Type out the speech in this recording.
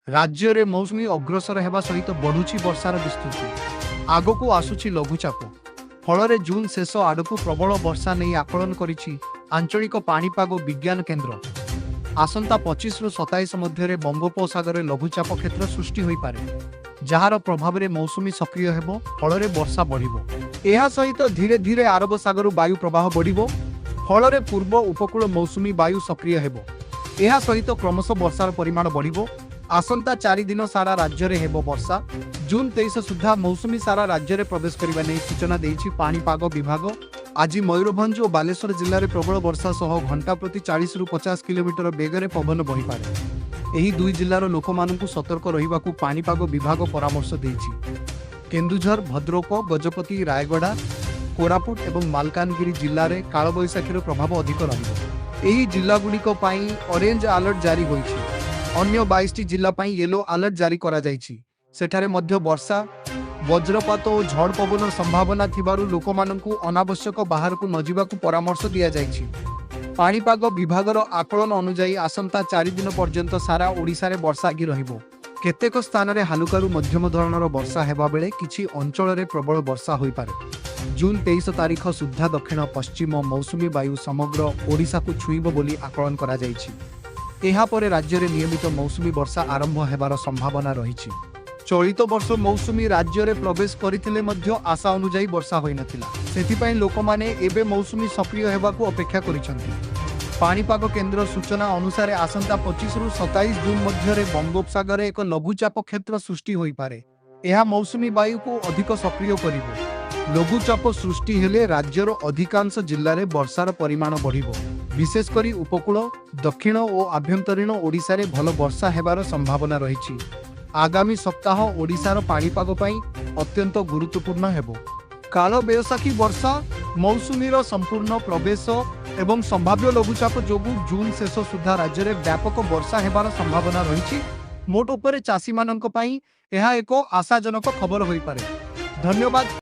राज्य में मौसुमी अग्रसर होगा सहित बढ़ुची वर्षार विस्तृति आग को आसुची लघुचाप फल जून शेष आड़क प्रबल वर्षा नहीं आकलन करिछि आंचलिक पाणीपाग विज्ञान केन्द्र। आसंता 25 रु 27 मध्य बंगोपसागर लघुचाप क्षेत्र सृष्टि हो पारे जार प्रभाव में मौसुमी सक्रिय हेबो फल वर्षा बढ़िबो। एहा सहित धीरे धीरे आरब सागर वायु प्रवाह बढ़िबो फल पूर्व उपकूल मौसुमी वायु सक्रिय हेबो। एहा सहित क्रमश वर्षार परिमाण बढ़िबो। आसंता 4 दिन सारा राज्य में हेबो वर्षा। जून 23 सुधा मौसुमी सारा राज्य में प्रवेश करने नहीं सूचना देइछि पाणीपाग विभाग। आज मयूरभंज और बालेश्वर जिले में प्रबल वर्षा सह घंटा प्रति 40 रु 50 किलोमीटर बेगर पवन बही पारे। एही दुई जिलार लोक मानकु सतर्क रहिबाकु पाणीपाग विभाग परामर्श देइछि। केन्दुझर भद्रक गजपति रायगड़ा कोरापुट और मालकानगिरी जिले में कालबैशाखीर प्रभाव अधिक रहिबो। एही जिलागुड़िक पई ऑरेंज अलर्ट जारी होइछि। अन्य 22 जिला येलो अलर्ट जारी करा जाइछि। सेठारे मध्य वर्षा वज्रपात और झड़ पवन संभावना थिबारु लोकमानंकु अनावश्यक बाहर को नजिबाकु परामर्श दिया जाइछि। पाणीपाग विभागर आकलन अनुसार आसंता 4 दिन पर्यंत सारा ओडिशा रे वर्षा आगि रहिबो। केतेक स्थान रे हालुकारु मध्यम धरणर वर्षा हेबा बेले किछि अंचल रे प्रबल वर्षा होई पारे। जून 23 तारीख सुधा दक्षिण पश्चिम मौसुमी वायु समग्र ओडिशा को छुईबो बोली आकलन करा जाइछि। एहा परे राज्य में नियमित मौसुमी वर्षा आरंभ हेबार संभावना रही। चलित वर्ष मौसुमी राज्य में प्रवेश करथिले मध्य आशा अनुसार वर्षा होई नथिला। सेथिपई लोकमाने एबे मौसुमी सक्रिय हेबाकु अपेक्षा करिसंती। पाणीपाग केन्द्र सूचना अनुसार आसंता 25 रु 27 जून मध्य बंगोपसागर एक लघुचाप क्षेत्र सृष्टि होई पारे। एहा मौसुमी वायु को अधिक सक्रिय करिवो। लघुचाप सृष्टि हेले राज्यर अधिकांश जिल्ला रे वर्षार परिमाण बढ़िबो। विशेषकर उपकूल दक्षिण और आभ्यंतरीण ओडिशा रे भल वर्षा हेबार संभावना रही। आगामी सप्ताह ओडिशार पाणीपाग पई अत्यंत गुरुत्वपूर्ण हेबो। काल बैशाखी वर्षा मौसुमीर संपूर्ण प्रवेश एवं संभाव्य लघुचाप जोगु जून शेष सुधा राज्य में व्यापक वर्षा हेबार संभावना रही। मोट उपरे चाषी मानक पई एहा एक आशाजनक खबर होई पारे। धन्यवाद।